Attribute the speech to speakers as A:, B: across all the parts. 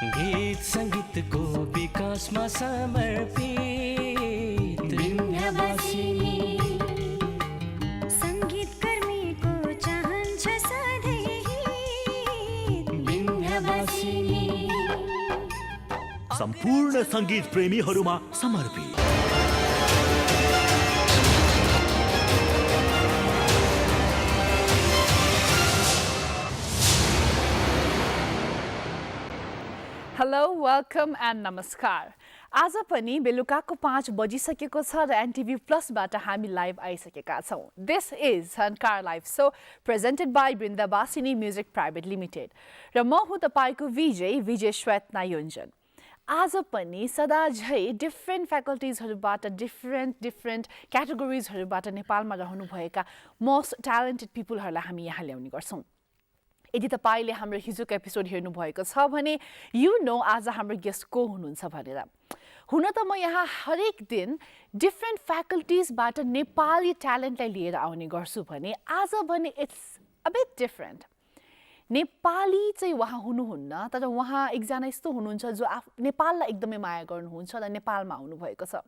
A: गीत संगीतको विकासमा समर्पित बिन्दाबासिनी
B: सङ्गीतकर्मीको चाहन्छ सधैँ
A: बिन्दाबासिनी
C: सम्पूर्ण संगीत प्रेमीहरूमा समर्पित
D: Hello, welcome and namaskar. आज पनि बेलुकाको 5 बजिसकेको छ र एनटिभी प्लसबाट हामी लाइभ आइसकेका छौँ. This is Jhankar Live Show presented by Bindabasini Music Pvt Limited. र म हुँ तपाईको विजय स्वयत्ना योन्जन. आज पनि सदा झै डिफ्रेन्ट फ्याकल्टिजहरूबाट डिफ्रेन्ट क्याटेगोरिजहरूबाट नेपालमा रहनुभएका मोस्ट ट्यालेन्टेड पिपुलहरूलाई हामी यहाँ ल्याउने गर्छौँ. यदि तपाईले हाम्रो हिजोको एपिसोड हेर्नु भएको छ भने यु नो आज हाम्रो गेस्ट को हुनुहुन्छ भनेर. हुन त म यहाँ हरेक दिन डिफ्रेन्ट फ्याकल्टिजबाट नेपाली ट्यालेन्टलाई लिएर आउने गर्छु भने आज भने it's a bit different. Nepali चाहिँ उहाँ हुनुहुन्न, तर उहाँ एकजना यस्तो हुनुहुन्छ जो नेपाललाई एकदमै माया गर्नुहुन्छ र नेपालमा आउनुभएको छ.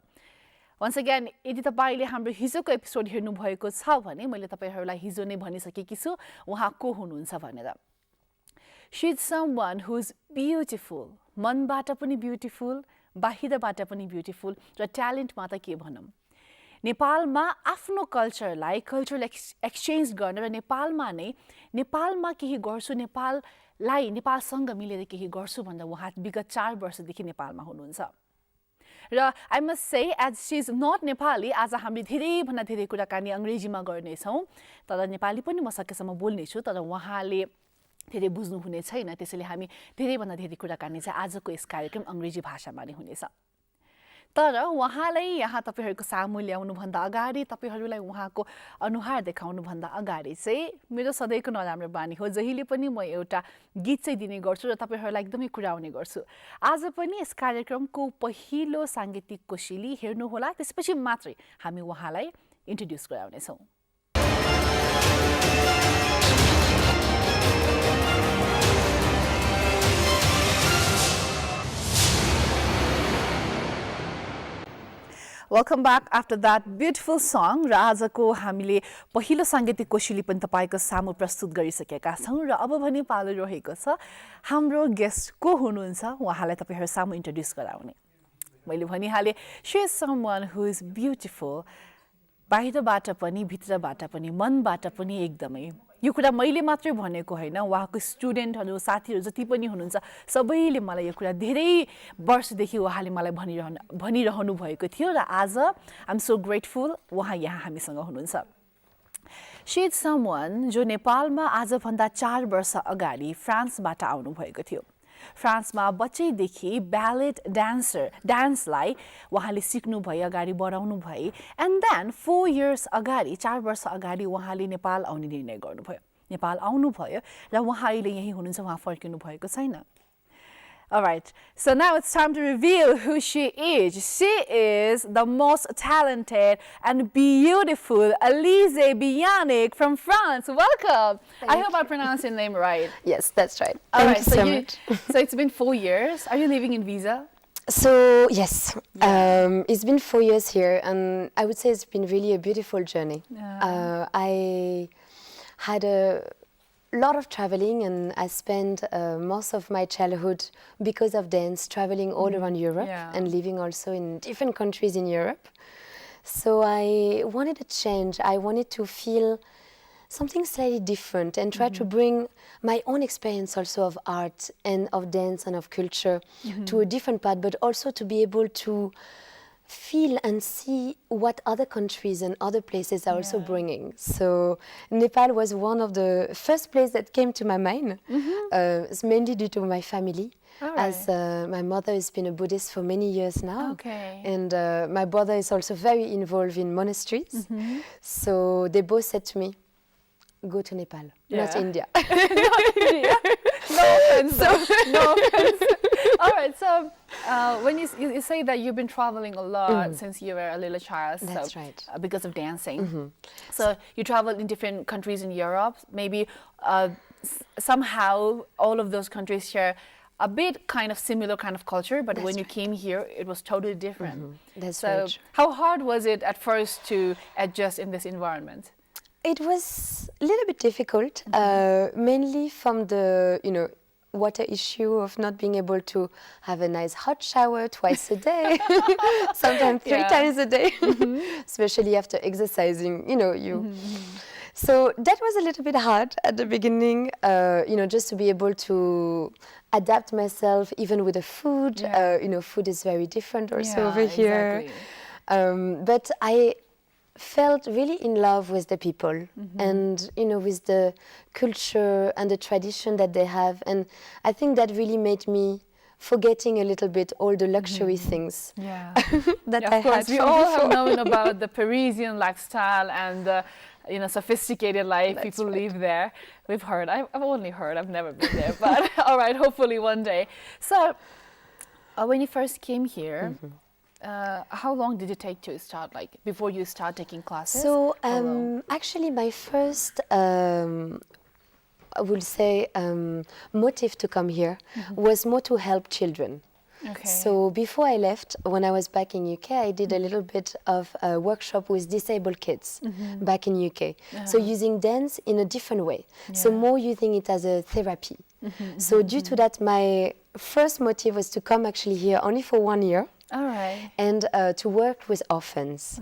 D: Once again, यदि तपाईले हाम्रो हिजोको एपिसोड हेर्नु भएको छ भने मैले तपाईहरुलाई हिजो नै भनिसकेकी छु उहाँ को हुनुहुन्छ भनेर. She is someone who is beautiful. मनबाट पनि ब्युटिफुल, बाहिरबाट पनि ब्युटिफुल र ट्यालेन्टमा त के भनौं. नेपालमा आफ्नो कल्चरलाई कल्चरल एक्सचेन्ज गर्न र नेपालमा केही गर्छु, नेपालसँग मिलेर केही गर्छु भन्दा उहाँ विगत 4 वर्षदेखि नेपालमा हुनुहुन्छ. र I must say, as she is not Nepali, आज हामी धेरैभन्दा धेरै कुराकानी अंग्रेजीमा गर्नेछौँ. तर नेपाली पनि म सकेसम्म बोल्नेछु, तर उहाँले धेरै बुझ्नु हुने छैन, त्यसैले हामी धेरैभन्दा धेरै कुराकानी चाहिँ आजको यस कार्यक्रम अंग्रेजी भाषामा नै हुनेछ. तर उहाँलाई यहाँ तपाईहरुको सामु ल्याउनुभन्दा अगाडि, तपाईहरुलाई उहाँको अनुहार देखाउनुभन्दा अगाडि चाहिँ मेरो सधैँको नराम्रो बानी हो. जहिले पनि म एउटा गीत चाहिँ दिने गर्छु र तपाईहरुलाई एकदमै कुराउने गर्छु. आज पनि यस कार्यक्रमको पहिलो सांगीतिक कोसेली हेर्नु होला, त्यसपछि मात्रै हामी उहाँलाई इन्ट्रोड्युस गराउने छौं. Welcome back after that beautiful song. र आजको हामीले पहिलो सांगीतिक कोसेली पनि तपाईको सामु प्रस्तुत गरिसकेका छौं र अब भने पालो रहेको छ हाम्रो गेस्ट को हुनुहुन्छ उहाँलाई तपाईहरु सामु इन्ट्रोड्युस गराउने. मैले भनिहाले she is someone who is beautiful. बाहिरबाट पनि भित्रबाट पनि मनबाट पनि एकदमै. यो कुरा मैले मात्रै भनेको हैन, उहाँको स्टुडेन्टहरु साथीहरु जति पनि हुनुहुन्छ सबैले मलाई यो कुरा धेरै वर्षदेखि उहाँले मलाई भनिरहनु भएको थियो र आज I'm so grateful उहाँ यहाँ हामीसँग हुनुहुन्छ. She is someone जो नेपालमा आज भन्दा 4 वर्ष अगाडि फ्रान्सबाट आउनु भएको थियो. फ्रान्समा बच्चैदेखि ब्यालेट डान्सलाई उहाँले सिक्नु भए, अगाडि बढाउनु भए, एन्ड देन 4 years अगाडि 4 वर्ष अगाडि उहाँले नेपाल आउने निर्णय गर्नुभयो. नेपाल आउनुभयो र उहाँ अहिले यही हुनुहुन्छ, उहाँ फर्किनु भएको छैन. Alright, so now it's time to reveal who she is. She is the most talented and beautiful Alize Biannic from France. Welcome. I hope I pronounced your name right.
E: Yes, that's right.
D: Alright,
E: Thank you so much.
D: So it's been 4 years. Are you living in Visa?
E: So, yes, it's been 4 years here, and I would say it's been really a beautiful journey.
D: Yeah.
E: I had a lot of traveling, and I spent most of my childhood because of dance traveling all around Europe and living also in different countries in Europe. So I wanted a change. I wanted to feel something slightly different and try to bring my own experience also of art and of dance and of culture to a different part, but also to be able to feel and see what other countries and other places are also bringing. So Nepal was one of the first places that came to my mind, it's mainly due to my family. As my mother has been a Buddhist for many years now, and my brother is also very involved in monasteries. So they both said to me, go to Nepal, not India.
D: Not India. No offense. No offense. All right, so when you say that you've been traveling a lot since you were a little child,
E: that's right,
D: because of dancing. So you traveled in different countries in Europe. Maybe somehow all of those countries share a bit kind of similar kind of culture, but when you came here, it was totally different.
E: That's
D: so
E: very true.
D: how hard was it at first to adjust in this environment?
E: It was a little bit difficult, mainly from the, water issue of not being able to have a nice hot shower twice a day, sometimes 3 times a day, especially after exercising, So that was a little bit hard at the beginning, just to be able to adapt myself, even with the food. Food is very different also over here.
D: Exactly.
E: But I felt really in love with the people and, with the culture and the tradition that they have. And I think that really made me forgetting a little bit all the luxury things that I
D: of course,
E: had
D: we
E: from
D: all
E: before.
D: have known about the Parisian lifestyle and the sophisticated life people live there. We've heard. I've only heard. I've never been there. But all right, hopefully one day. So when you first came here, how long did it take to start, before you start taking classes?
E: So actually my first, I would say, motive to come here was more to help children.
D: Okay.
E: So before I left, when I was back in UK, I did a little bit of a workshop with disabled kids back in UK. So using dance in a different way. So more using it as a therapy. So due to that, my first motive was to come actually here only for 1 year.
D: All right.
E: And to work with orphans.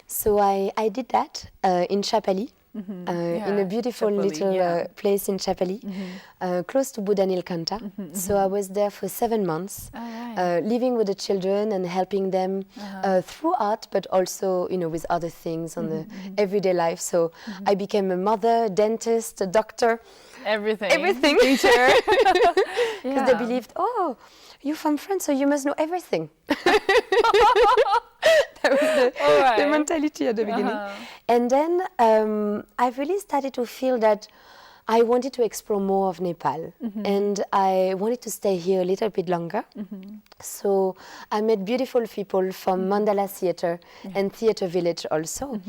E: So I did that in Chapali. In a beautiful
D: Chapali,
E: little place in Chapali, close to Budanilkanta. So I was there for 7 months, living with the children and helping them through art, but also, with other things on the everyday life. So I became a mother, dentist, a doctor. Everything.
D: Teacher.
E: Because they believed, oh, you're from France, so you must know everything. That was the mentality at the beginning. And then I really started to feel that I wanted to explore more of Nepal. And I wanted to stay here a little bit longer. So I met beautiful people from Mandala Theatre and Theatre Village also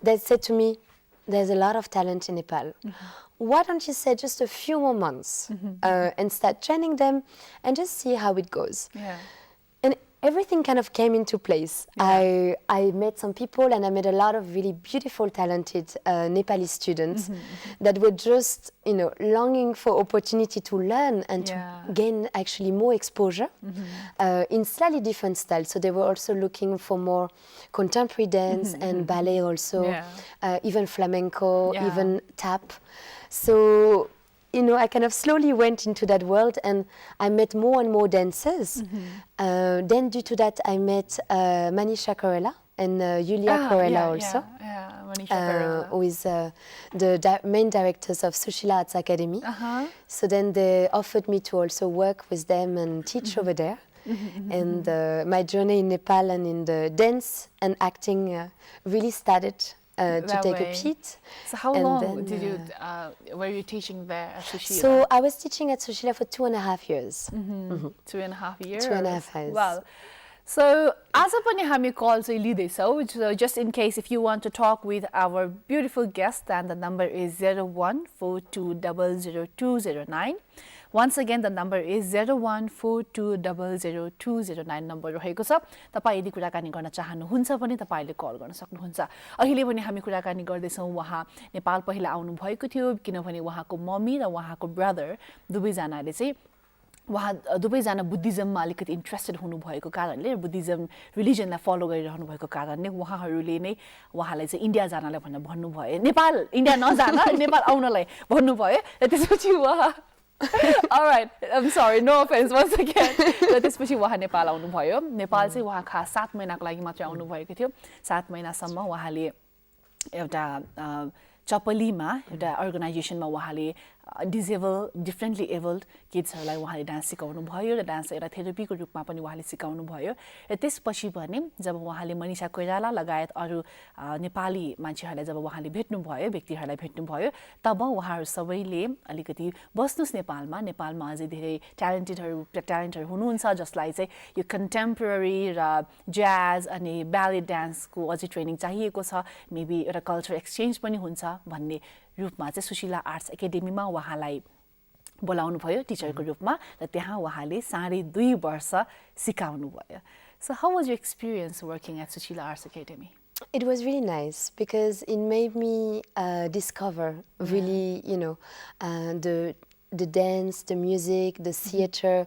E: that said to me, there's a lot of talent in Nepal. Why don't you stay just a few more months and start training them and just see how it goes? And everything kind of came into place. I met some people and I met a lot of really beautiful, talented Nepali students that were just, longing for opportunity to learn and to gain actually more exposure in slightly different styles. So they were also looking for more contemporary dance and ballet also, even flamenco, even tap. So, I kind of slowly went into that world and I met more and more dancers. Then due to that, I met Manisha Corella and Julia Corella also.
D: Manisha Corella.
E: Who is the main directors of Sushila Arts Academy. So then they offered me to also work with them and teach over there. And my journey in Nepal and in the dance and acting really started to take a peat.
D: So how long did you were you teaching there at Sushila?
E: So I was teaching at Sushila for 2.5 years.
D: 2.5 years?
E: 2.5 years.
D: Well, so आज पनि हामी कल चाहिँ लिँदैछौँ. So just in case if you want to talk with our beautiful guest, then the number is 0142000209. Once again, the number is 0142000209 number रहेको छ. तपाईं यदि कुराकानी गर्न चाहनुहुन्छ भने तपाईले कल गर्न सक्नुहुन्छ. अहिले पनि हामी कुराकानी गर्दैछौँ. उहाँ नेपाल पहिला आउनु भएको थियो किनभने उहाँको मम्मी र उहाँको ब्रदर दुवैजनाले चाहिँ उहाँ दुवैजना बुद्धिज्ममा अलिकति इन्ट्रेस्टेड हुनुभएको कारणले बुद्धिज्म रिलिजनलाई फलो गरिरहनु भएको कारणले उहाँहरूले नै उहाँलाई चाहिँ इन्डिया जानलाई भनेर भन्नुभयो. नेपाल इन्डिया नजान नेपाल आउनलाई भन्नुभयो. र त्यसपछि उहाँ All right, I'm sorry, no offense once again. र त्यसपछि उहाँ नेपाल आउनुभयो. नेपाल चाहिँ उहाँ खास 7 महिनाको लागि मात्र आउनुभएको थियो. 7 महिनासम्म उहाँले एउटा चपलीमा एउटा अर्गनाइजेसनमा उहाँले डिफ्रेन्टली एबल्ड किड्सहरूलाई उहाँले डान्स सिकाउनु भयो र डान्स एउटा थेरापीको रूपमा पनि उहाँले सिकाउनु भयो. र त्यसपछि भने जब उहाँले मनिषा कोइराला लगायत अरू नेपाली मान्छेहरूलाई जब उहाँले भेट्नुभयो, व्यक्तिहरूलाई भेट्नुभयो, तब उहाँहरू सबैले अलिकति बस्नुस् नेपालमा अझै धेरै ट्यालेन्टेडहरू हुनुहुन्छ जसलाई चाहिँ यो कन्टेम्पोरेरी र ज्याज अनि ब्याले डान्सको अझै ट्रेनिङ चाहिएको छ, मेबी एउटा कल्चर एक्सचेन्ज पनि हुन्छ भन्ने रूपमा चाहिँ सुशीला आर्ट्स एकाडेमीमा उहाँलाई बोलाउनु भयो टिचरको रूपमा र त्यहाँ उहाँले 2.5 वर्ष सिकाउनु भयो. So how was your experience working at Sushila Arts Academy?
E: It was really nice because it made me discover really, the dance, the music, the theater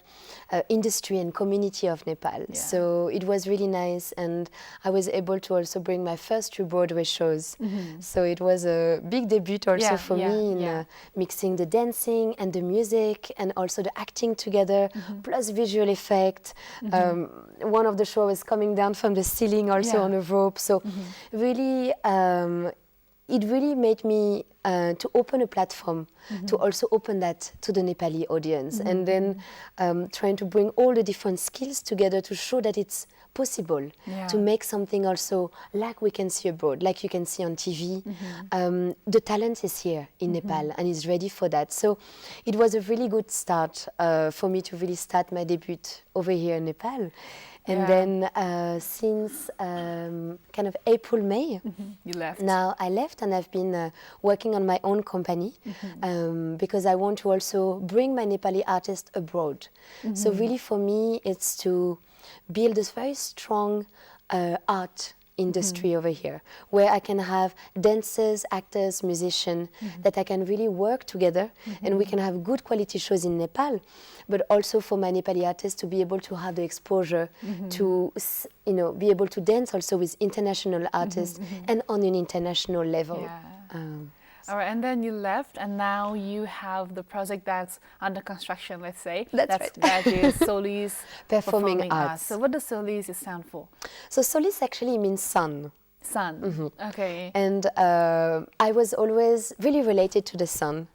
E: industry and community of Nepal. So it was really nice, and I was able to also bring my first 2 Broadway shows. So it was a big debut also for me in mixing the dancing and the music and also the acting together, plus visual effect. One of the shows was coming down from the ceiling also on a rope. So really, it really made me to open a platform, to also open that to the Nepali audience, and then trying to bring all the different skills together to show that it's possible to make something also like we can see abroad, like you can see on TV. The talent is here in Nepal and is ready for that. So it was a really good start for me to really start my debut over here in Nepal. And then since kind of April, May,
D: you left.
E: Now I left, and I've been working on my own company because I want to also bring my Nepali artists abroad. So really for me, it's to build this very strong art industry over here, where I can have dancers, actors, musicians, that I can really work together, and we can have good quality shows in Nepal, but also for my Nepali artists to be able to have the exposure to, be able to dance also with international artists and on an international level.
D: All right, and then you left, and now you have the project that's under construction, let's say.
E: That's right.
D: That is Solis
E: Performing Arts.
D: So what does Solis stand for?
E: So Solis actually means sun.
D: Sun, okay.
E: And I was always really related to the sun.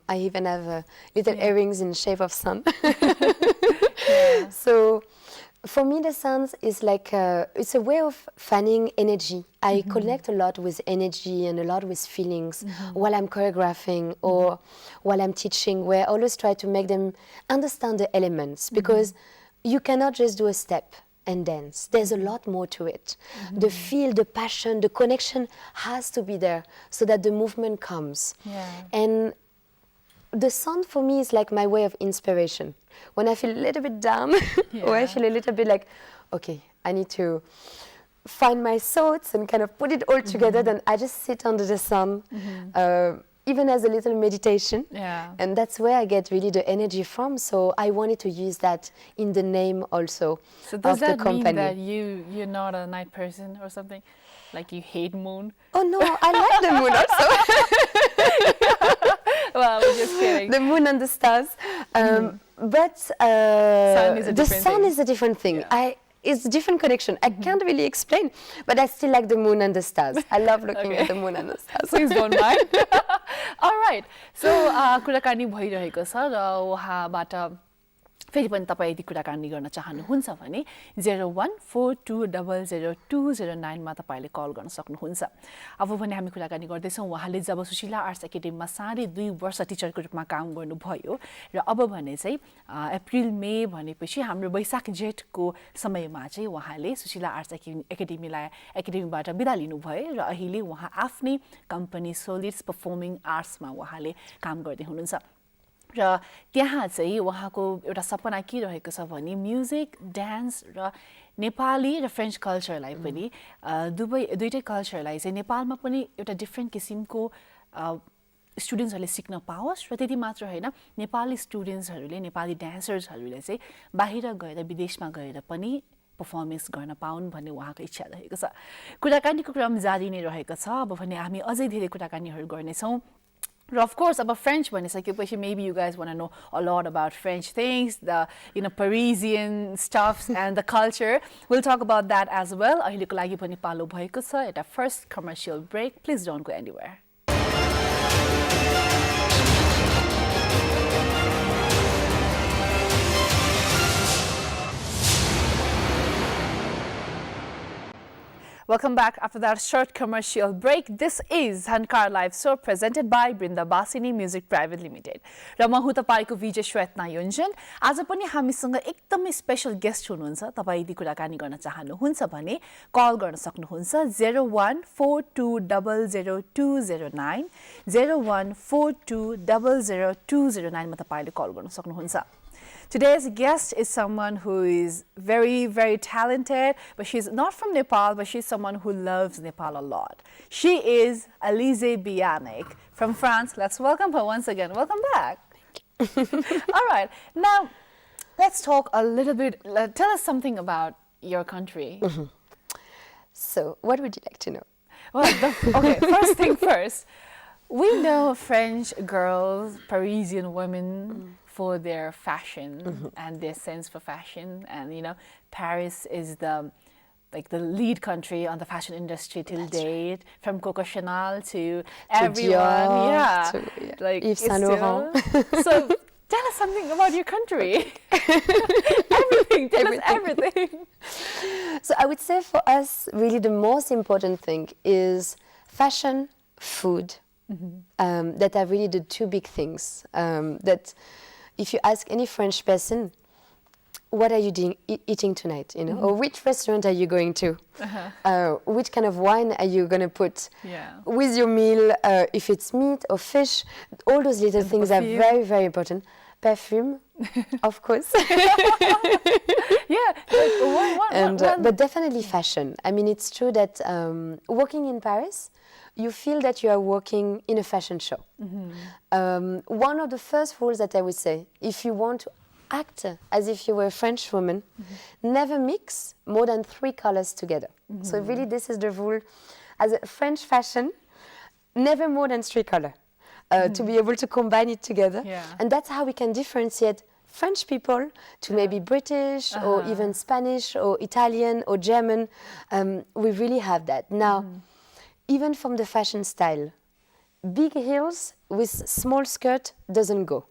E: I even have little earrings in shape of sun. So for me, the sun is like, it's a way of fanning energy. I connect a lot with energy and a lot with feelings while I'm choreographing or while I'm teaching, where I always try to make them understand the elements, because you cannot just do a step and dance. There's a lot more to it. The feel, the passion, the connection has to be there so that the movement comes. And the sun for me is like my way of inspiration. When I feel a little bit down or I feel a little bit like, okay, I need to find my thoughts and kind of put it all together, then I just sit under the sun, even as a little meditation. And that's where I get really the energy from. So I wanted to use that in the name also
D: of the company. So does that mean that you're not a night person or something? Like you hate moon?
E: Oh no, I like the moon also.
D: Well, we're just kidding.
E: The moon and the stars. But the sun is a different thing. It's a different connection. I can't really explain, but I still like the moon and the stars. I love looking at the moon and the stars.
D: Please don't mind. All right. So, कुराकानी भइरहेको छ र उहाँबाट फेरि पनि तपाईं यदि कुराकानी गर्न चाहनुहुन्छ भने 0142002009 मा तपाईले कल गर्न सक्नुहुन्छ. अब भने हामी कुराकानी गर्दै छौं उहाँले जब सुशीला आर्ट्स एकाडेमीमा 2.5 वर्ष टिचरको रूपमा काम गर्नुभयो र अब भने चाहिँ अप्रिल मे भनेपछि हाम्रो वैशाख जेठको समयमा चाहिँ उहाँले सुशीला आर्ट्स एकाडेमीबाट बिदा लिनुभयो र अहिले उहाँ आफ्नै कम्पनी सोलिड्स परफर्मिङ आर्ट्समा उहाँले काम गर्दै हुनुहुन्छ. र त्यहाँ चाहिँ उहाँको एउटा सपना के रहेको छ भने म्युजिक, डान्स र नेपाली र फ्रेन्च कल्चरलाई पनि दुईटै कल्चरलाई चाहिँ नेपालमा पनि एउटा डिफ्रेन्ट किसिमको स्टुडेन्ट्सहरूले सिक्न पाओस् र त्यति मात्र होइन नेपाली स्टुडेन्ट्सहरूले नेपाली डान्सर्सहरूले चाहिँ बाहिर गएर विदेशमा गएर पनि पर्फर्मेन्स गर्न पाउन् भन्ने उहाँको इच्छा रहेको छ. कुराकानीको क्रम जारी नै रहेको छ. अब भने हामी अझै धेरै कुराकानीहरू गर्नेछौँ. Of course, about French, maybe you guys want to know a lot about French things, the Parisian stuffs and the culture. We'll talk about that as well. Ahileको लागि पनि पालो भएको छ. At our first commercial break, please don't go anywhere. Welcome back after that short commercial break. This is Jhankar Live Show presented by Bindabasini Music Pvt Limited. र म हुँ तपाईको विजय श्वेतना योन्जन. आज पनि हामीसँग एकदमै स्पेशल गेस्ट हुनुहुन्छ. तपाई यदि कुराकानी गर्न चाहनुहुन्छ भने कल गर्न सक्नुहुन्छ 0142000209 0142000209 मा तपाईले कल गर्न सक्नुहुन्छ. Today's guest is someone who is very, very talented, but she's not from Nepal, but she's someone who loves Nepal a lot. She is Alize Biannic from France. Let's welcome her once again. Welcome back. All right. Now, let's talk a little bit. Tell us something about your country.
E: So, what would you like to know?
D: Well, okay, first thing first. We know French girls, Parisian women, for their fashion and their sense for fashion, and you know, Paris is the lead country on the fashion industry till date, from Coco Chanel to everyone,
E: Dior,
D: like
E: Yves Saint Laurent.
D: So tell us something about your country. Everything. Tell us everything.
E: So I would say for us, really the most important thing is fashion, food. That are really the two big things. That if you ask any French person, what are you eating tonight? You know, or which restaurant are you going to? Which kind of wine are you going to put with your meal? If it's meat or fish, all those little things are very, very important. Perfume, of course. But definitely fashion. I mean, it's true that working in Paris, you feel that you are working in a fashion show. One of the first rules that I would say, if you want to act as if you were a French woman, never mix more than 3 colors together. So really this is the rule. As a French fashion, never more than 3 colors. To be able to combine it together. And that's how we can differentiate French people to maybe British or even Spanish or Italian or German. We really have that. Now, even from the fashion style, big heels with small skirt doesn't go.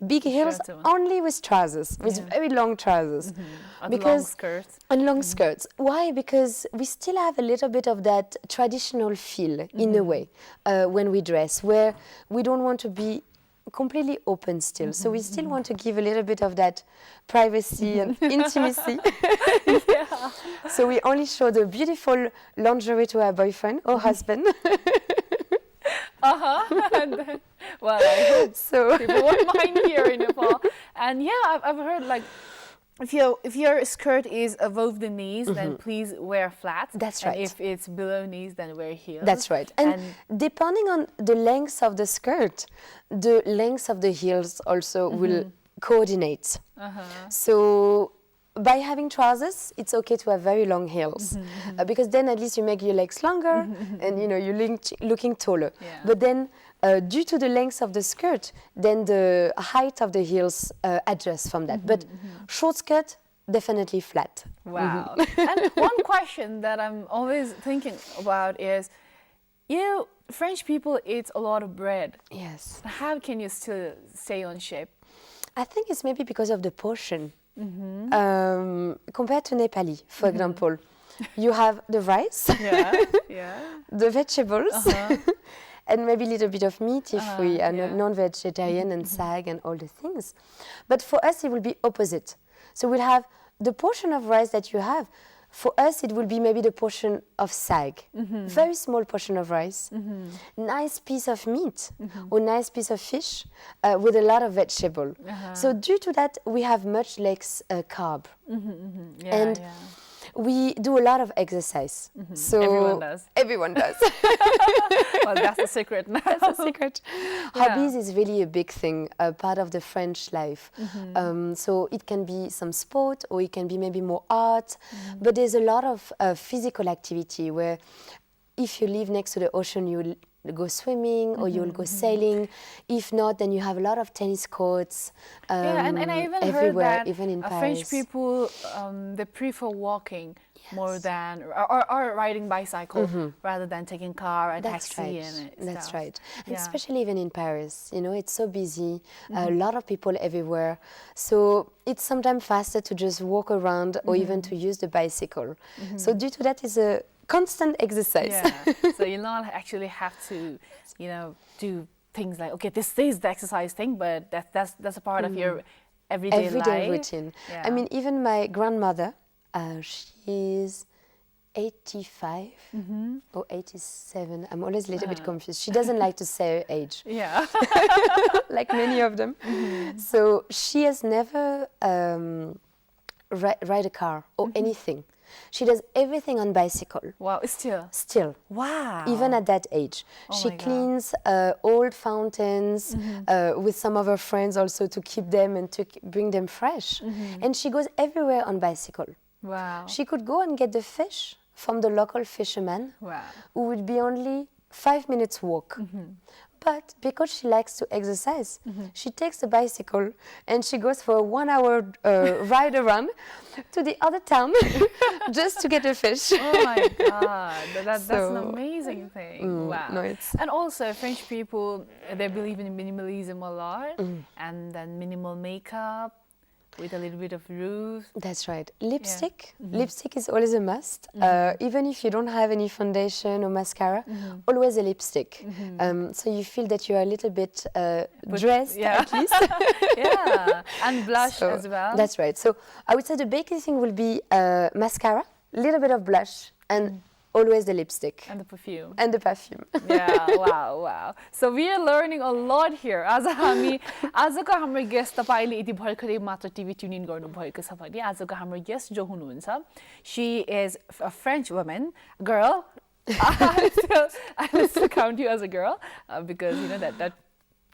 E: Big heels only with trousers, with very long trousers. And long skirts. Why? Because we still have a little bit of that traditional feel in a way when we dress, where we don't want to be completely open still. So we still want to give a little bit of that privacy and intimacy. So we only show the beautiful lingerie to our boyfriend or husband.
D: And then, well, I hope so. People won't mind here in Nepal. And yeah, I've heard like, if your skirt is above the knees, then please wear flats.
E: That's right.
D: And if it's below knees, then wear heels.
E: That's right. And depending on the length of the skirt, the length of the heels also will coordinate. So by having trousers, it's okay to have very long heels because then at least you make your legs longer and you know you're looking taller. But then due to the length of the skirt, then the height of the heels adjusts from that. But short skirt, definitely flat.
D: Wow. And one question that I'm always thinking about is, French people eat a lot of bread.
E: Yes.
D: How can you still stay on shape?
E: I think it's maybe because of the portion. Compared to Nepali, for example, you have the rice, the vegetables, and maybe a little bit of meat if we are non-vegetarian and sag and all the things. But for us, it will be opposite. So we'll have the portion of rice that you have. For us, it will be maybe the portion of sag, very small portion of rice, nice piece of meat or nice piece of fish with a lot of vegetable. So due to that, we have much less carb. We do a lot of exercise. So
D: everyone does.
E: Everyone does.
D: Well, that's the secret now.
E: That's the secret. Hobbies is really a big thing, part of the French life. So it can be some sport or it can be maybe more art. But there's a lot of physical activity where if you live next to the ocean, you'll go swimming or you'll go sailing. If not, then you have a lot of tennis courts
D: and I even
E: everywhere,
D: heard that
E: even in Paris.
D: French people, they prefer walking more than or riding bicycle rather than taking car and
E: That's
D: taxi
E: right.
D: and
E: That's
D: stuff.
E: right. And
D: Yeah.
E: especially even in Paris, you know, it's so busy, a lot of people everywhere. So it's sometimes faster to just walk around or even to use the bicycle. So due to that, it's a constant exercise.
D: Yeah. So you not actually have to, you know, do things like, okay, this is the exercise thing, but that's a part of your everyday life.
E: Routine.
D: Yeah.
E: I mean, even my grandmother, she's 85 or 87. I'm always a little bit confused. She doesn't like to say her age,
D: Yeah.
E: like many of them. So she has never ride a car or anything. She does everything on bicycle.
D: Wow. Still.
E: Still.
D: Wow.
E: Even at that age.
D: Oh
E: She
D: my God.
E: cleans old fountains with some of her friends also to keep them and to bring them fresh. And she goes everywhere on bicycle.
D: Wow.
E: She could go and get the fish from the local fisherman,
D: Wow.
E: who would be only 5 minutes walk. But because she likes to exercise, she takes the bicycle and she goes for a 1 hour ride around to the other town just to get a fish.
D: Oh my God, that's an
E: So,
D: amazing thing. Wow.
E: no, it's-
D: And also French people, they believe in minimalism a lot, and then minimal makeup with a little bit of rouge.
E: That's right. Lipstick. Lipstick is always a must. Even if you don't have any foundation or mascara, always a lipstick. So you feel that you are a little bit dressed
D: yeah.
E: at least.
D: Yeah, and blush
E: So
D: as well.
E: That's right. So I would say the basic thing will be mascara, a little bit of blush, and always the lipstick
D: and the perfume.
E: and the perfume.
D: Yeah, wow. So we are learning a lot here. आजको हाम्रो guest तपाईले यदि भर्खरै मात्र TV tune in गर्नुभएको छ भने आजको हाम्रो गेस्ट जो हुनुहुन्छ, she is a French woman, girl. I still count you as a girl because you know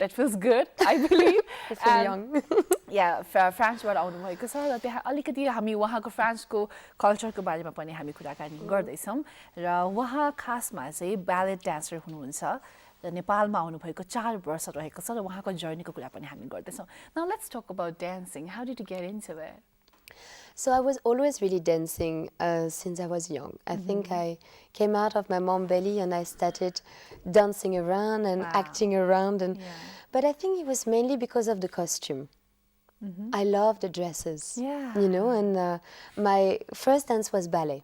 D: that feels good, I believe.
E: I feel young.
D: Yeah, फ्रान्सबाट आउनुभएको छ र त्यहाँ अलिकति हामी उहाँको फ्रान्सको कल्चरको बारेमा पनि हामी कुराकानी गर्दैछौँ र उहाँ खासमा चाहिँ ब्यालेट डान्सर हुनुहुन्छ र नेपालमा आउनुभएको 4 वर्ष रहेको छ र उहाँको जर्नीको कुरा पनि हामी गर्दैछौँ. Now let's talk about dancing. How did you get into it?
E: So I was always really dancing since I was young. I think I came out of my mom's belly and I started dancing around and acting around. But I think it was mainly because of the costume. I love the dresses, you know, and my first dance was ballet.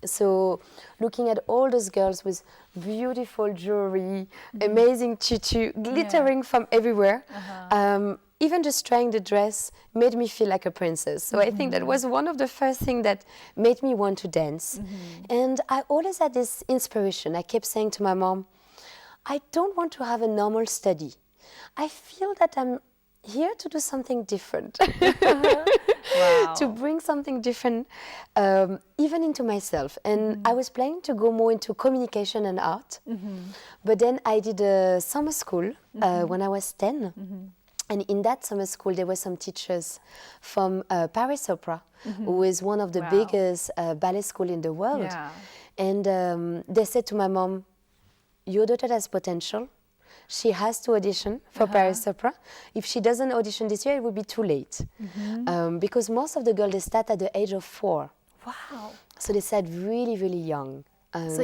E: So looking at all those girls with beautiful jewelry, amazing tutu, glittering from everywhere, even just trying the dress made me feel like a princess. So I think that was one of the first things that made me want to dance. And I always had this inspiration. I kept saying to my mom, I don't want to have a normal study. I feel that I'm here to do something different. To bring something different even into myself. And I was planning to go more into communication and art. But then I did a summer school when I was 10. And in that summer school, there were some teachers from Paris Opera, who is one of the biggest ballet school in the world. And they said to my mom, your daughter has potential. She has to audition for Paris Opera. If she doesn't audition this year, it would be too late. Because most of the girls, they start at the age of 4.
D: Wow.
E: So they start really, really young.
D: So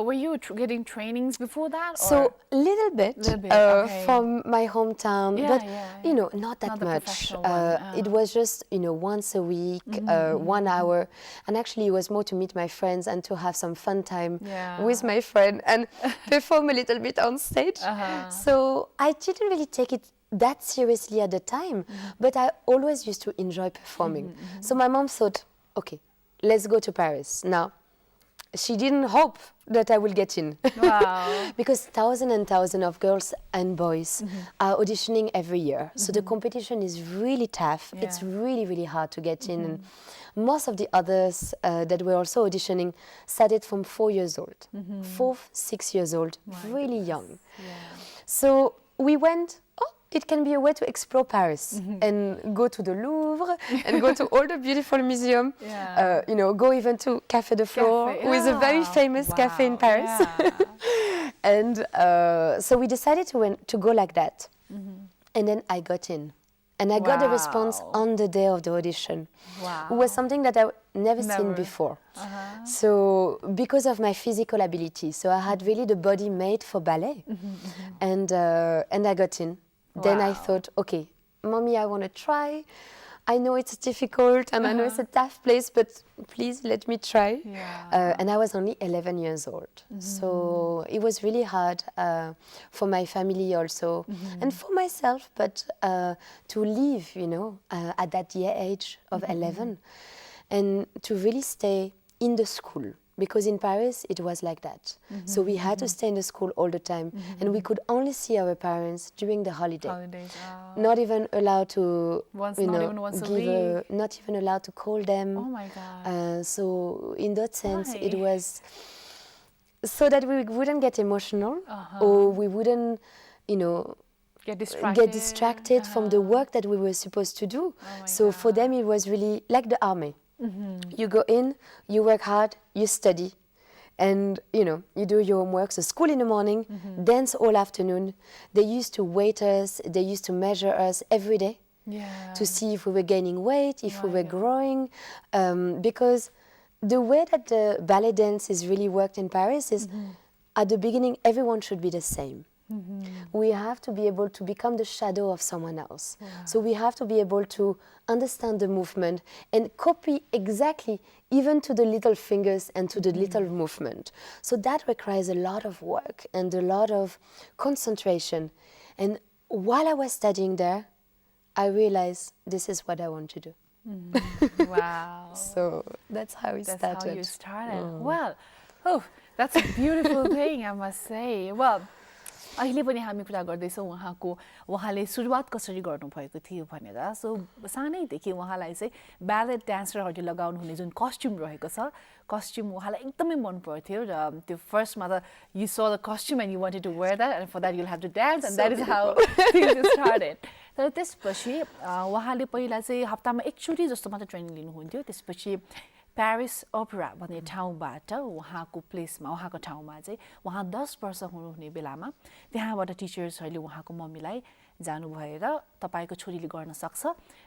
D: were you getting trainings before that?
E: So little bit,
D: okay.
E: from my hometown, but you know, not that
D: Not the
E: much.
D: professional one.
E: It was just, you know, once a week, 1 hour, and actually it was more to meet my friends and to have some fun time with my friend and perform a little bit on stage. So I didn't really take it that seriously at the time, but I always used to enjoy performing. So my mom thought, okay, let's go to Paris now. She didn't hope that I will get in.
D: Wow.
E: Because thousands and thousands of girls and boys are auditioning every year. So the competition is really tough. It's really, really hard to get in. And most of the others that were also auditioning started from 4 years old, 4, 6 years old, really young. So we went, it can be a way to explore Paris and go to the Louvre and go to all the beautiful museums. You know, go even to Café de Flore, who is a very famous cafe in Paris. And so we decided to go like that. And then I got in. And I got a response
D: Wow.
E: on the day of the audition.
D: Wow.
E: It was something that I never seen
D: Never.
E: before. So because of my physical ability, so I had really the body made for ballet, and I got in. Then I
D: Wow.
E: thought, okay, mommy, I want to try. I know it's difficult and I know it's a tough place, but please let me try.
D: Yeah.
E: And I was only 11 years old. So it was really hard for my family also and for myself, but to leave, you know, at that age of 11 and to really stay in the school. Because in Paris, it was like that. So we had to stay in the school all the time. And we could only see our parents during the holiday.
D: Holidays. Oh.
E: Not even allowed to,
D: Once-
E: you
D: not
E: know,
D: even once a
E: give not even allowed to call them.
D: Oh my God.
E: So in that sense, it
D: Why?
E: was so that we wouldn't get emotional or we wouldn't, you know,
D: Get distracted.
E: get distracted from the work that we were supposed to do.
D: my
E: So for them, it was really like the army. You go in, you work hard, you study, and you know you do your homework. So school in the morning, dance all afternoon. They used to weight us. They used to measure us every day
D: Yeah.
E: to see if we were gaining weight, if we were growing, because the way that the ballet dance is really worked in Paris is at the beginning everyone should be the same. We have to be able to become the shadow of someone else. So we have to be able to understand the movement and copy exactly even to the little fingers and to the little movement. So that requires a lot of work and a lot of concentration. And while I was studying there, I realized this is what I want to do.
D: Wow.
E: So that's how it
D: That's
E: started.
D: how you started. Well, oh, that's a beautiful thing, I must say. Well, अहिले पनि हामी कुरा गर्दैछौँ उहाँले सुरुवात कसरी गर्नुभएको थियो भनेर सो सानैदेखि उहाँलाई चाहिँ ब्यालेट डान्सरहरूले लगाउनु हुने जुन कस्ट्युम रहेको छ कस्ट्युम उहाँलाई एकदमै मन पर्थ्यो र त्यो फर्स्टमा त you saw the costume and you wanted to wear that and for that you'll have to dance and that is how things started तर त्यसपछि उहाँले पहिला चाहिँ हप्तामा एकचोटि जस्तो मात्र ट्रेनिङ लिनुहुन्थ्यो त्यसपछि प्यारिस ओपेरा भन्ने ठाउँबाट उहाँको प्लेसमा उहाँको ठाउँमा चाहिँ उहाँ 10 वर्ष हुनुहुने बेलामा त्यहाँबाट टिचर्सहरूले उहाँको मम्मीलाई जानुभयो र तपाईँको छोरीले गर्न सक्छ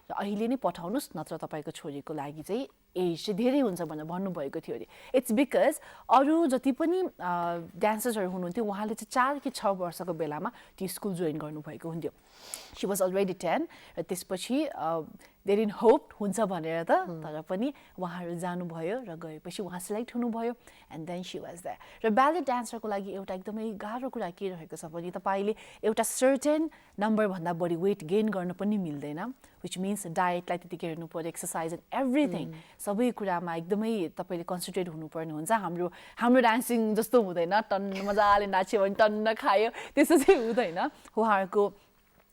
D: र अहिले नै पठाउनुहोस् नत्र तपाईँको छोरीको लागि चाहिँ एज चाहिँ धेरै हुन्छ भनेर भन्नुभएको थियो अरे इट्स बिकज अरू जति पनि डान्सर्सहरू हुनुहुन्थ्यो उहाँले चाहिँ 4 कि 6 वर्षको बेलामा त्यो स्कुल जोइन गर्नुभएको हुन्थ्यो सी वाज अलरेडी 10 र त्यसपछि दे डिडन्ट होप हुन्छ भनेर त तर पनि उहाँहरू जानुभयो र गएपछि उहाँ सिलेक्ट हुनुभयो and then she was that र ब्यालेट डान्सरको लागि एउटा एकदमै गाह्रो कुरा के रहेको छ भने तपाईँले एउटा सर्टेन नम्बरभन्दा बढी वेट गेन गर्न पनि मिल्दैन विच मिन्स डायटलाई त्यतिकै हेर्नु पऱ्यो एक्सर्साइज एन्ड एभ्रिथिङ सबै कुरामा एकदमै तपाईँले कन्सन्ट्रेट हुनुपर्ने हुन्छ हाम्रो डान्सिङ जस्तो हुँदैन टन्न मजाले नाच्यो भने टन्न खायो त्यस्तो चाहिँ हुँदैन उहाँहरूको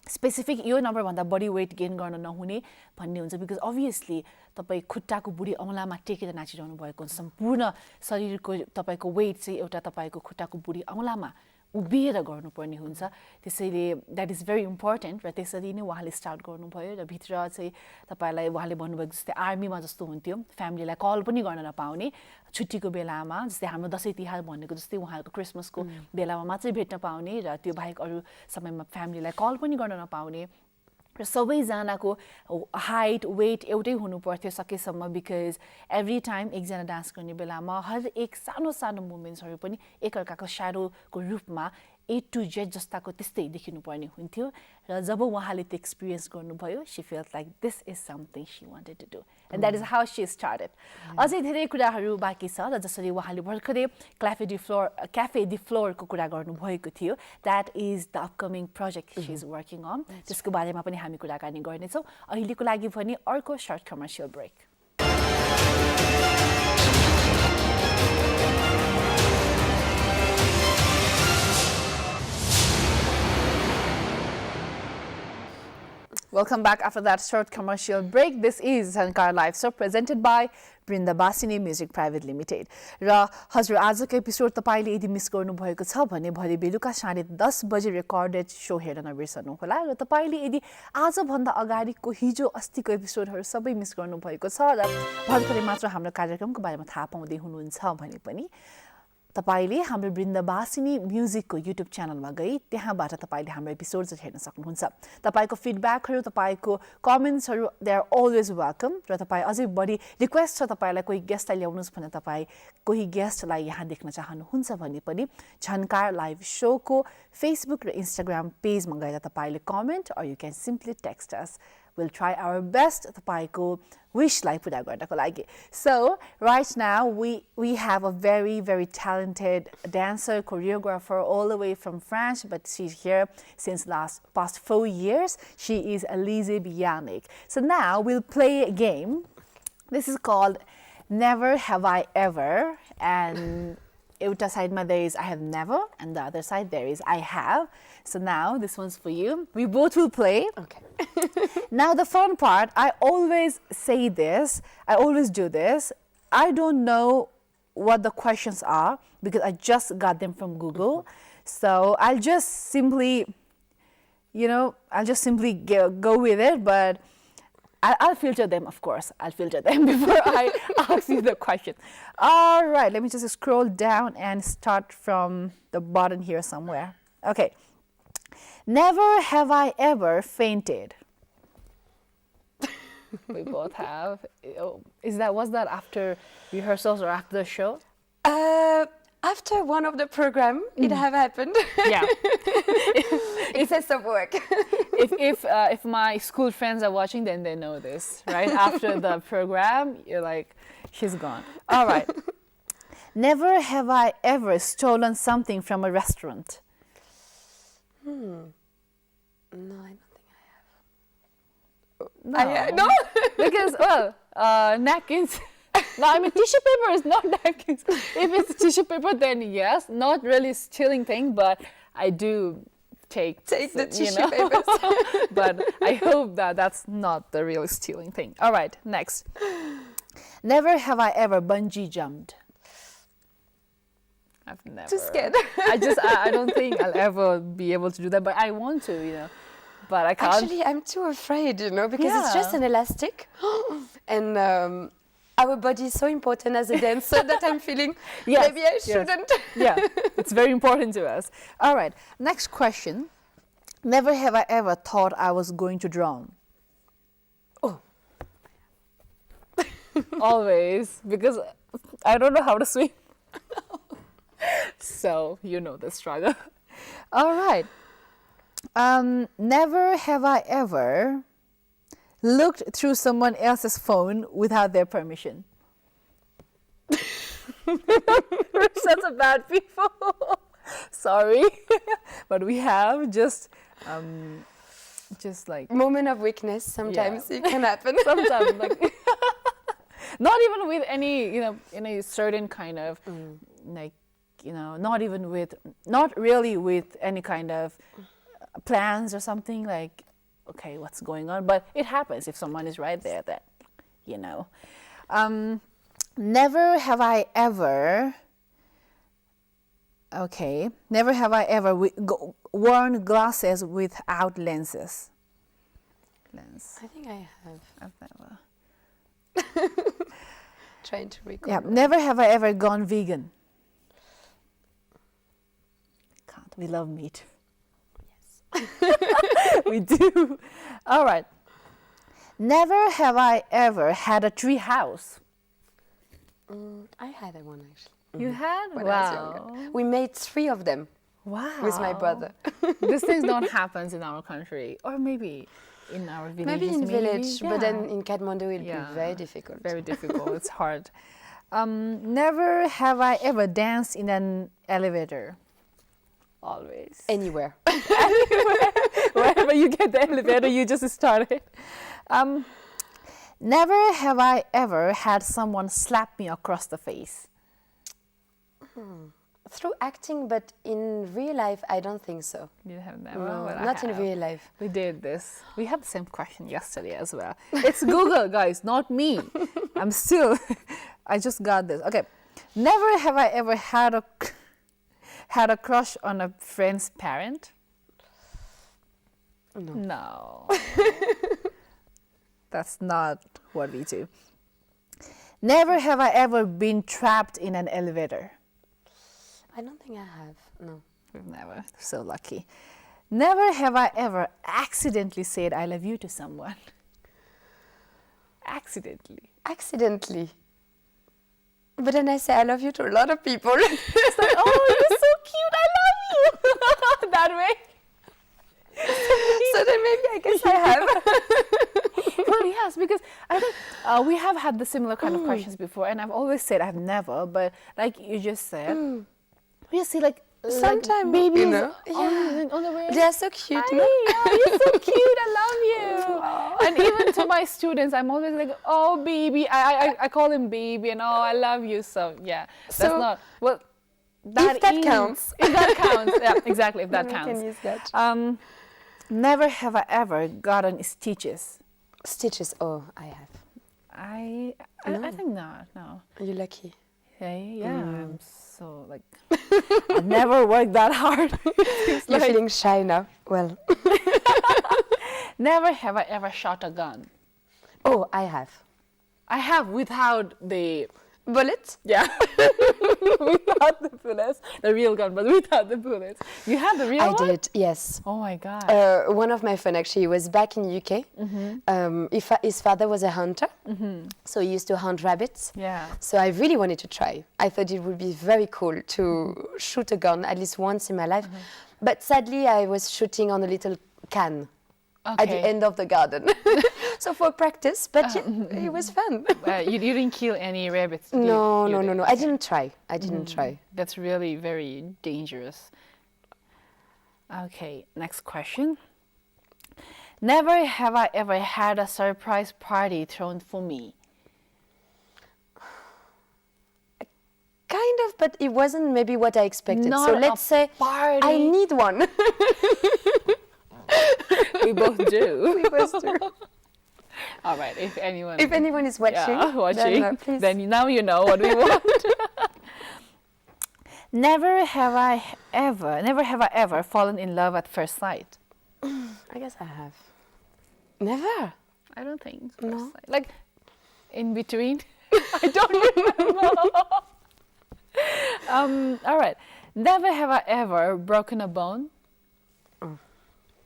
D: स्पेसिफिक यो नम्बरभन्दा बढी वेट गेन गर्न नहुने भन्ने हुन्छ बिकज अभियसली तपाईँ खुट्टाको बुढी औँलामा टेकेर नाचिरहनु भएको हुन्छ सम्पूर्ण शरीरको तपाईँको वेट चाहिँ एउटा तपाईँको खुट्टाको बुढी औँलामा उभिएर गर्नुपर्ने हुन्छ त्यसैले द्याट इज भेरी इम्पोर्टेन्ट र त्यसरी नै उहाँले स्टार्ट गर्नुभयो र भित्र चाहिँ तपाईँलाई उहाँले भन्नुभएको जस्तै आर्मीमा जस्तो हुन्थ्यो फ्यामिलीलाई कल पनि गर्न नपाउने छुट्टीको बेलामा जस्तै हाम्रो दसैँ तिहार भनेको जस्तै उहाँहरूको क्रिसमसको बेलामा मात्रै भेट्न पाउने र त्यो बाहेक अरू समयमा फ्यामिलीलाई कल पनि गर्न नपाउने र सबैजनाको हाइट वेट एउटै हुनुपर्थ्यो सकेसम्म बिकज एभ्री टाइम एकजना डान्स गर्ने बेलामा हर एक सानो सानो मुभमेन्ट्सहरू पनि एकअर्काको स्याडोको रूपमा A to Z जस्ताको त्यस्तै देखिनुपर्ने हुन्थ्यो र जब उहाँले त्यो एक्सपिरियन्स गर्नुभयो she felt like this is something she wanted to do and that is how she started अझै धेरै कुराहरू बाँकी छ र जसरी उहाँले भर्खरै क्याफे दि फ्लोरको कुरा गर्नुभएको थियो that is the upcoming project she is working on त्यसको बारेमा पनि हामी कुराकानी गर्नेछौँ अहिलेको लागि भने अर्को short commercial break Welcome back after that short commercial break. This is Jhankar Live Show presented by Bindabasini Music Pvt Limited. र हजुर आजको एपिसोड तपाईले यदि मिस गर्नुभएको छ भने भरे बेलुका 10:30 बजे रेकर्डेड शो हेर्न नबिर्सनु होला र तपाईले यदि आज भन्दा अगाडिको हिजो अस्तिको एपिसोडहरु सबै मिस गर्नुभएको छ र भर्खरै मात्र हाम्रो कार्यक्रमको बारेमा थाहा पाउँदै हुनुहुन्छ भने पनि तपाईले हाम्रो बृन्दवासिनी म्युजिकको युट्युब च्यानलमा गई त्यहाँबाट तपाईले हाम्रो एपिसोड्स हेर्न सक्नुहुन्छ तपाईको फिडब्याकहरु तपाईको कमेन्ट्सहरु दे आर अलवेज वेलकम र तपाई अझै बढी रिक्वेस्ट छ तपाईलाई कोही गेस्टलाई ल्याउनुस् भने तपाई कोही गेस्टलाई यहाँ देख्न चाहनुहुन्छ भने पनि झन्कार लाइभ शोको फेसबुक र इन्स्टाग्राम पेजमा गएर तपाईले comment or you can simply text us. We'll try our best तपाईको wishलाई पूरा गर्नको लागि. So, right now we have a very talented dancer, choreographer all the way from France, but she's here since past 4 years. She is Alize Biannic. So now we'll play a game. This is called Never Have I Ever, and एउटा sideमा there is I have never, and the other side there is I have. So now this one's for you. We both will play.
E: Okay.
D: Now the fun part, I always say this, I always do this. I don't know what the questions are because I just got them from Google. So I'll just simply, go with it, but I'll filter them, of course. I'll filter them before I ask you the question. All right, let me just scroll down and start from the bottom here somewhere. Okay. Never have I ever fainted. We both have. Was that after rehearsals or after the show?
E: After one of the program, it have happened.
D: Yeah.
E: Excess of work.
D: If my school friends are watching, then they know this, right? After the program, you're like, she's gone. All right. Never have I ever stolen something from a restaurant.
E: No, I don't think
D: No.
E: I have. No?
D: Because, napkins. No, I mean, tissue paper is not napkins. If it's tissue paper, then yes, not really stealing thing, but I do take
E: the tissue papers.
D: But I hope that that's not the real stealing thing. All right, next. Never have I ever bungee jumped. I've never.
E: Too scared.
D: I don't think I'll ever be able to do that, but I want to, but I can't.
E: Actually, I'm too afraid, because it's just an elastic. And our body is so important as a dancer that I'm feeling maybe I shouldn't.
D: Yeah, it's very important to us. All right, next question. Never have I ever thought I was going to drown.
E: Oh.
D: Always, because I don't know how to swim. So, you know the struggle. All right. Never have I ever looked through someone else's phone without their permission. We're such a bad people. Sorry. But we have just like
E: moment of weakness sometimes it can happen.
D: Sometimes like not even with any, any certain kind of not really with any kind of plans or something like, okay, what's going on? But it happens if someone is right there that, never have I ever worn glasses without lenses.
E: I think I have.
D: I've never.
E: Trying to recall.
D: Yeah, never have I ever gone vegan. Can't. We love meat. Yes. We do. All right. Never have I ever had a tree house.
E: I had one actually.
D: You had?
E: When I was younger. We made 3 of them.
D: Wow.
E: With my brother.
D: These things don't happen in our country, or maybe in our villages.
E: Maybe in village,
D: yeah.
E: But then in Kathmandu it'll be very difficult.
D: Very difficult. It's hard. Never have I ever danced in an elevator. Always.
E: Anywhere.
D: Anywhere. Wherever you get the elevator, you just start it. Never have I ever had someone slap me across the face.
E: Through acting, but in real life, I don't think so.
D: You have never?
E: No,
D: but
E: not
D: I
E: in
D: have.
E: real life.
D: We did this. We had the same question yesterday as well. It's Google, guys, not me. I just got this. Okay. Never have I ever had a crush on a friend's parent. No. That's not what we do. Never have I ever been trapped in an elevator.
E: I don't think I have. No.
D: We've never. So lucky. Never have I ever accidentally said I love you to someone. Accidentally.
E: Accidentally. But then I say I love you to a lot of people.
D: It's like, oh, you're so cute, I love you. That way.
E: So then maybe I guess I have.
D: Well, yes, because I think we have had the similar kind of questions before, and I've always said I've never, but like you just said, you see like
E: Sometimes,
D: babies
E: you know,
D: on the way.
E: They're so cute.
D: Hi,
E: No?
D: oh, you're so cute, I love you. And even to my students, I'm always like, oh, baby. I call him baby, and oh, I love you. So, yeah, that's
E: So,
D: not, well,
E: If that counts.
D: If that counts, yeah, exactly, if that
E: Then we
D: counts.
E: can use that.
D: Never have I ever gotten stitches.
E: Stitches, oh, I have.
D: I think not, no.
E: You're lucky.
D: Yeah, I'm so like, I never worked that hard.
E: You're feeling shy now. Well.
D: Never have I ever shot a gun.
E: Oh, I have.
D: I have without the
E: Bullets?
D: yeah, without the bullets, the real gun, but without the bullets. You have the real
E: I
D: one?
E: did, yes.
D: Oh my god.
E: One of my friends actually was back in UK. His father was a hunter, so he used to hunt rabbits.
D: Yeah.
E: So I really wanted to try. I thought it would be very cool to shoot a gun at least once in my life. But sadly, I was shooting on a little can at the end of the garden. So for practice, but it was fun.
D: You didn't kill any rabbits?
E: No.
D: Okay.
E: I didn't try. I didn't try.
D: That's really very dangerous. Okay, next question. Never have I ever had a surprise party thrown for me.
E: Kind of, but it wasn't maybe what I expected.
D: Not
E: so
D: a
E: let's say
D: party.
E: I need one.
D: We both do.
E: We both do.
D: All right, if anyone
E: is watching, please.
D: then now you know what we want. Never have I ever fallen in love at first sight.
E: I guess I have. Never.
D: I don't think.
E: No.
D: First sight. Like in between. I don't remember. All right. Never have I ever broken a bone.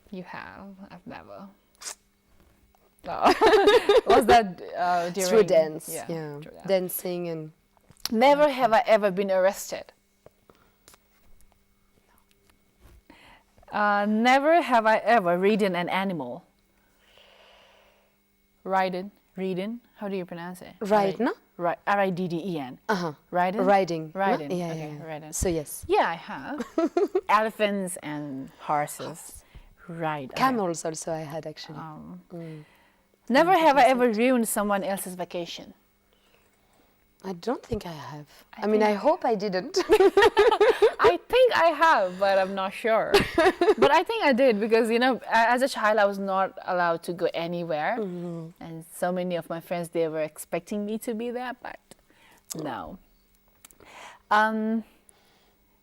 D: You have. I've never. Oh. Was that during?
E: Through dance,
D: Yeah.
E: yeah.
D: Through dance.
E: Dancing and...
D: Never have I ever been arrested. Never have I ever ridden an animal. Ridden? How do you pronounce it?
E: Ride, no?
D: R-I-D-D-E-N. Ridden?
E: Riding.
D: Riding.
E: No? Yeah,
D: Okay,
E: yeah.
D: riding.
E: So yes.
D: Yeah, I have. Elephants and horses. Right. okay.
E: Camels also I had actually.
D: Never have I ever ruined someone else's vacation.
E: I don't think I have. I mean, I hope I didn't.
D: I think I have, but I'm not sure. But I think I did because, you know, as a child, I was not allowed to go anywhere. And so many of my friends, they were expecting me to be there, but no.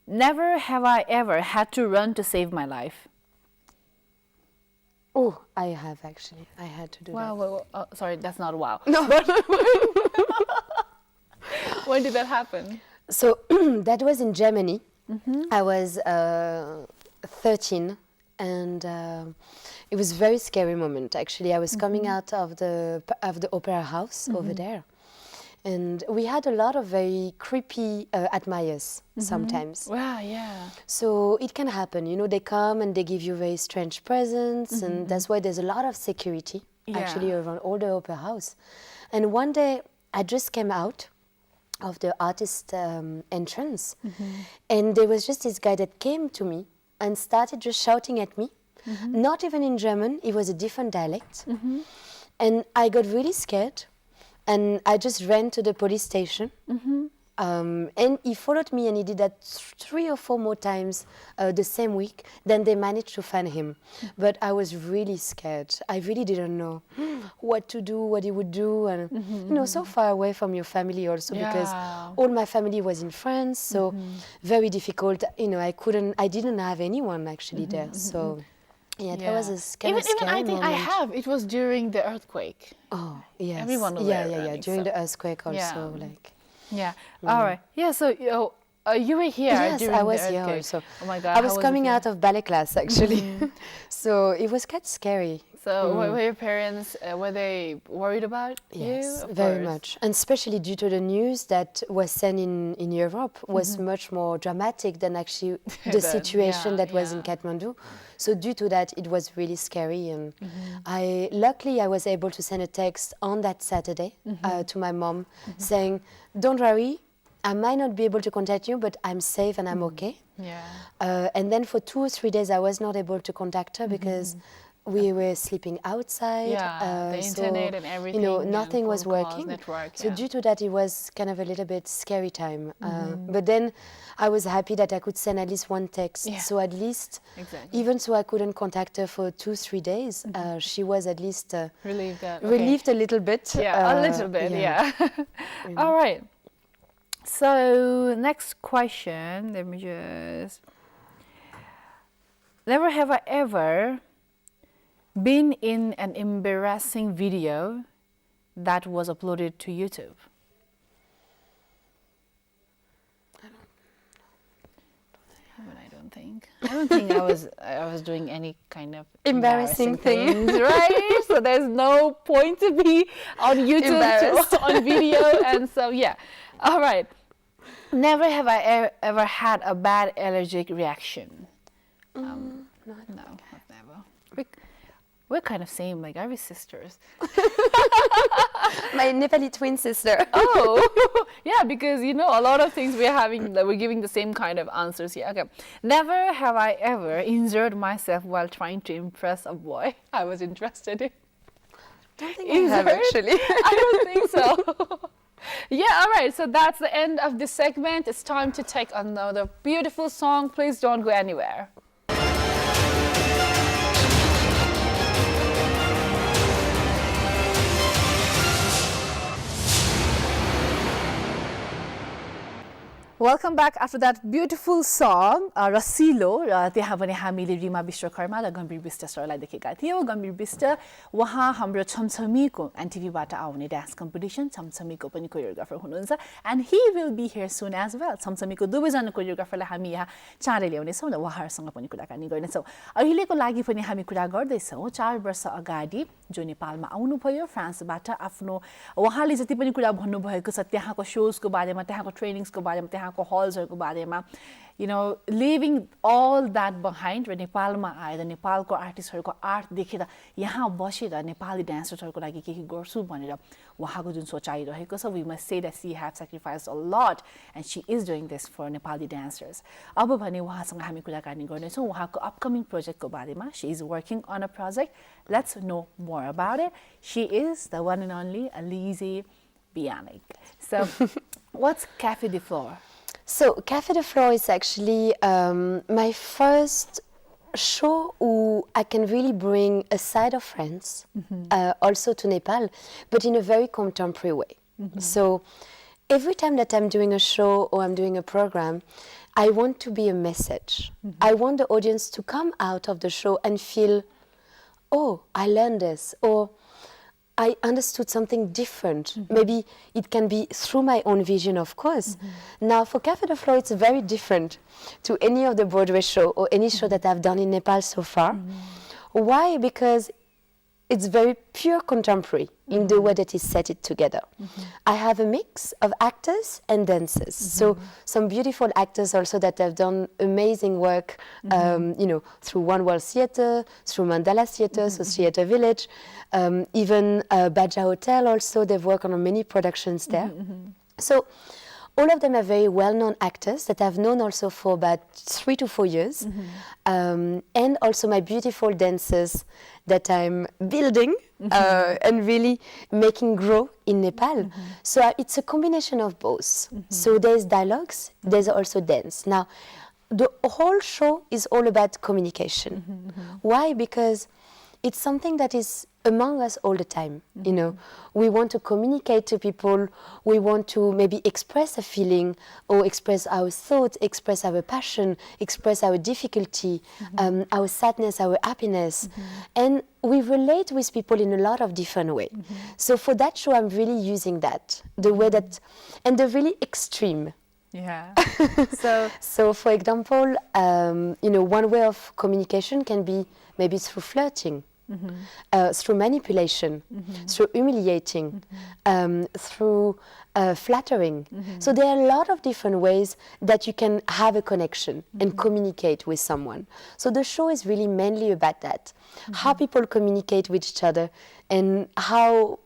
D: Never have I ever had to run to save my life.
E: Oh, I have actually. I had to do that.
D: Wow, sorry, that's not wow.
E: No.
D: When did that happen?
E: So that was in Germany. I was 13 and it was a very scary moment actually. I was coming out of the opera house over there. And we had a lot of very creepy admirers sometimes.
D: Wow, yeah.
E: So it can happen, you know, they come and they give you very strange presents and that's why there's a lot of security actually around all the opera house. And one day I just came out of the artist entrance and there was just this guy that came to me and started just shouting at me, not even in German, it was a different dialect. And I got really scared. And I just ran to the police station. And he followed me and he did that 3 or 4 more times the same week. Then they managed to find him. But I was really scared. I really didn't know what to do, what he would do. And, you know, so far away from your family also because all my family was in France. So very difficult. You know, I didn't have anyone actually there. So... Yeah, that was a scary
D: Even I think
E: moment.
D: I have. It was during the earthquake.
E: Oh, yes.
D: Everyone was
E: yeah,
D: there
E: yeah.
D: running,
E: During
D: so-
E: the earthquake also, like...
D: Yeah. All right. Yeah. So You were here
E: Yes,
D: during
E: I was
D: the
E: here
D: earthquake.
E: also.
D: Oh my God.
E: I was
D: how
E: coming
D: it
E: out of ballet class actually, so it was quite scary.
D: So were your parents, were they worried about you?
E: Yes,
D: Of
E: very
D: course.
E: much, and especially due to the news that was sent in Europe was much more dramatic than actually the situation that was in Kathmandu. So due to that, it was really scary, and luckily I was able to send a text on that Saturday to my mom saying, "Don't worry, I might not be able to contact you, but I'm safe and I'm okay."
D: Yeah.
E: And then for 2 or 3 days, I was not able to contact her because we were sleeping outside.
D: Yeah, the internet and everything.
E: You know,
D: and
E: nothing was
D: phone calls,
E: working.
D: Network,
E: So
D: yeah.
E: due to that, it was kind of a little bit scary time. But then I was happy that I could send at least one text.
D: Yeah.
E: So at least,
D: Exactly.
E: even so I couldn't contact her for 2, 3 days, she was at least
D: Relieved that. Okay.
E: relieved a little bit.
D: Yeah, a little bit, yeah. All right. So next question, let me just. Never have I ever been in an embarrassing video that was uploaded to YouTube. I don't think I was doing any kind of
E: Embarrassing thing.
D: things, right? So there's no point to be on YouTube on video, and so yeah. All right. Never have I ever had a bad allergic reaction. No, I've never. We're kind of same, like, are we sisters?
E: My Nepali twin sister.
D: Oh, yeah, because, you know, a lot of things we're giving the same kind of answers here. Okay. Never have I ever injured myself while trying to impress a boy I was interested in.
E: Don't think I have actually.
D: I don't think so. Yeah, all right. So that's the end of this segment. It's time to take another beautiful song. Please don't go anywhere. Welcome back after that beautiful song, Rasilo. त्यहाँ पनि हामीले रिमा विश्वकर्मा र गम्भीर विष्ट सरलाई देखेका थियौँ। गम्भीर विष्ट उहाँ हाम्रो छमछमीको एनटिभीबाट आउने dance competition छमछमीको पनि कोरियोग्राफर हुनुहुन्छ and he will be here soon as well. छमछमीको दुवैजना कोरियोग्राफरलाई हामी यहाँ चाँडै ल्याउनेछौँ र उहाँहरूसँग पनि कुराकानी गर्नेछौँ। अहिलेको लागि पनि हामी कुरा गर्दैछौँ 4 वर्ष अगाडि जो नेपालमा आउनुभयो फ्रान्सबाट आफ्नो उहाँले जति पनि कुरा भन्नुभएको छ त्यहाँको सोजको बारेमा, त्यहाँको ट्रेनिङ्सको बारेमा, त्यहाँको हल्सहरूको बारेमा, you know, leaving all that behind र नेपालमा आएर नेपालको आर्टिस्टहरूको आर्ट देखेर यहाँ बसेर नेपाली डान्सर्सहरूको लागि केही गर्छु भनेर उहाँको जुन सोचाइ रहेको छ, we must say that she have sacrificed a lot and she is doing this for Nepali dancers. अब भने उहाँसँग हामी कुराकानी गर्नेछौँ उहाँको upcoming projectको बारेमा. She is working on a project. Let's know more about it. She is the one and only Alize Biannic. So, what's Cafe de Flore?
E: So, Café de Flore is actually my first show where I can really bring a side of France, also to Nepal, but in a very contemporary way. So, every time that I'm doing a show or I'm doing a program, I want to be a message. I want the audience to come out of the show and feel, oh, I learned this, or I understood something different. Maybe it can be through my own vision, of course. Now, for Café de Flore, it's very different to any of the Broadway show or any show that I've done in Nepal so far. Why? Because it's very pure contemporary in the way that he set it together. I have a mix of actors and dancers. So some beautiful actors also that have done amazing work, you know, through One World Theatre, through Mandala Theatre, so Theatre Village, even Baja Hotel also, they've worked on many productions there. So all of them are very well-known actors that I've known also for about 3 to 4 years. And also my beautiful dancers that I'm building and really making grow in Nepal. So it's a combination of both. So there's dialogues, there's also dance. Now, the whole show is all about communication. Why? Because it's something that is among us all the time. You know, we want to communicate to people, we want to maybe express a feeling or express our thoughts, express our passion, express our difficulty, our sadness, our happiness. And we relate with people in a lot of different ways. So for that show, I'm really using that, the way that, and the really extreme.
D: Yeah. So
E: So, for example, one way of communication can be maybe through flirting, through manipulation, through humiliating, through flattering. So there are a lot of different ways that you can have a connection and communicate with someone. So the show is really mainly about that, how people communicate with each other and how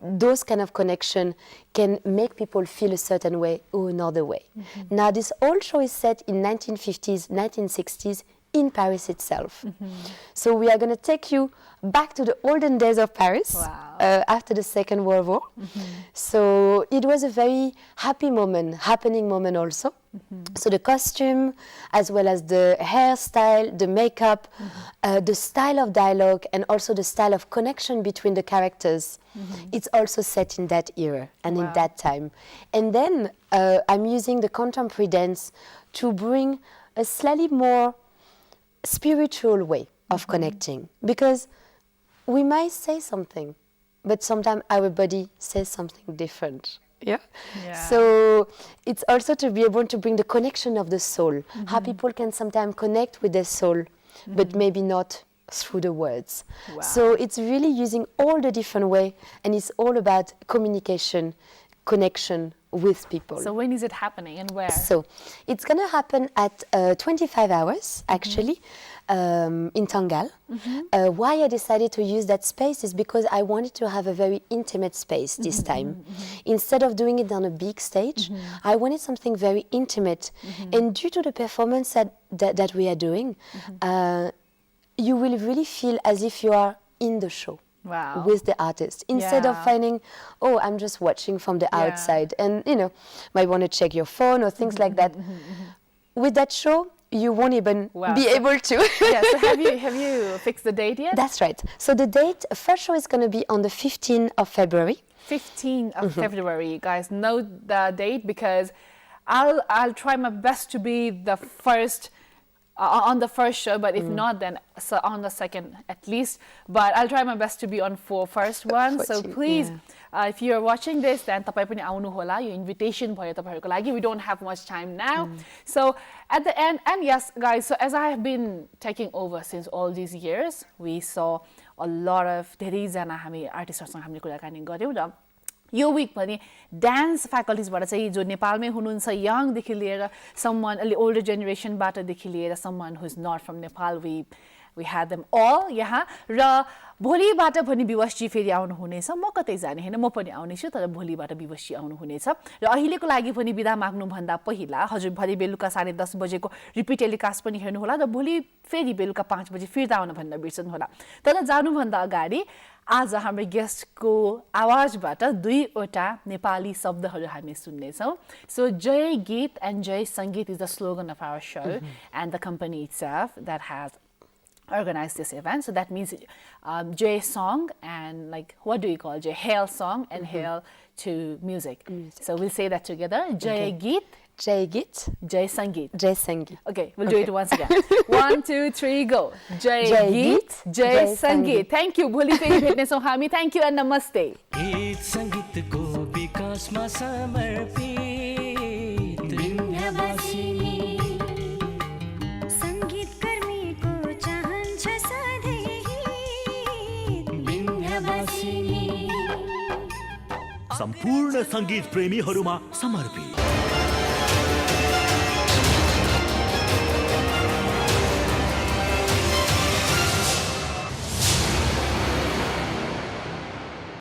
E: those kind of connection can make people feel a certain way or another way. Now, this whole show is set in 1950s, 1960s in Paris itself. So we are going to take you back to the olden days of Paris.
D: Wow.
E: After the Second World War. So it was a very happening moment also. So the costume, as well as the hairstyle, the makeup, the style of dialogue, and also the style of connection between the characters, it's also set in that era and in that time. And then I'm using the contemporary dance to bring a slightly more spiritual way of connecting, because we might say something, but sometimes our body says something different. Yeah. So it's also to be able to bring the connection of the soul, how people can sometimes connect with their soul, but maybe not through the words.
D: Wow.
E: So it's really using all the different way, and it's all about communication, connection with people.
D: So when is it happening and where?
E: So it's going to happen at 25 hours, actually, in Tangal. Why I decided to use that space is because I wanted to have a very intimate space this time. Instead of doing it on a big stage, I wanted something very intimate. And due to the performance that we are doing, you will really feel as if you are in the show.
D: Wow.
E: With the artist, instead of finding, I'm just watching from the outside, and might want to check your phone or things like that. With that show, you won't even be able to.
D: Yeah. So have you fixed the date yet?
E: That's right. So the date, first show is going to be on the 15th of February.
D: 15th of February. You guys know the date, because I'll try my best to be the first. On the first show, but if not, then on the second at least. But I'll try my best to be on first one. So please, if you're watching this, then tapai pani aunu hola. Your invitation bhayo tapaharuko lagi. We don't have much time now. So at the end, and yes, guys. So as I have been taking over since all these years, we saw a lot of धेरै जना हामी आर्टिस्टहरुसँग हामीले कुराकानी गर्यौं र यो Wick पनि dance फ्याकल्टिजबाट चाहिँ जो नेपालमै हुनुहुन्छ यङदेखि लिएर समवन अलि ओल्डर जेनेरेसनबाटदेखि लिएर someone who is not from Nepal we had them all यहाँ र भोलिबाट पनि विवशजी फेरि आउनुहुनेछ म कतै जाने हैन म पनि आउनेछु तर भोलिबाट विवशजी आउनुहुनेछ र अहिलेको लागि पनि बिदा माग्नुभन्दा पहिला हजुर भरि बेलुका 10:30 बजेको रिपिट टेलिकास्ट पनि हेर्नु होला र भोलि फेरि बेलुका 5 बजे फिर्ता आउन भन्न बिर्सनु होला तर जानुभन्दा अगाडि आज हाम्रो गेस्टको आवाजबाट दुईवटा नेपाली शब्दहरू हामी सुन्नेछौं सो जय गीत and jai sangeet is the slogan of our show and the company itself that has organize this event. So that means Jay song and like, what do you call Jay? Hail song and hail to music. So we'll say that together. Jay Geet.
E: Jay Geet.
D: Jay Sangeet.
E: Jay Sangeet.
D: Okay, we'll do it once again. 1, 2, 3, go. Jay Geet. Jay Sangeet. Thank you. Bholi feri bhetne chhau hami. Thank you and namaste.
A: गीत संगीतको विकासमा समर्पित बिन्दाबासिनी
C: सम्पूर्ण संगीत प्रेमीहरूमा समर्पित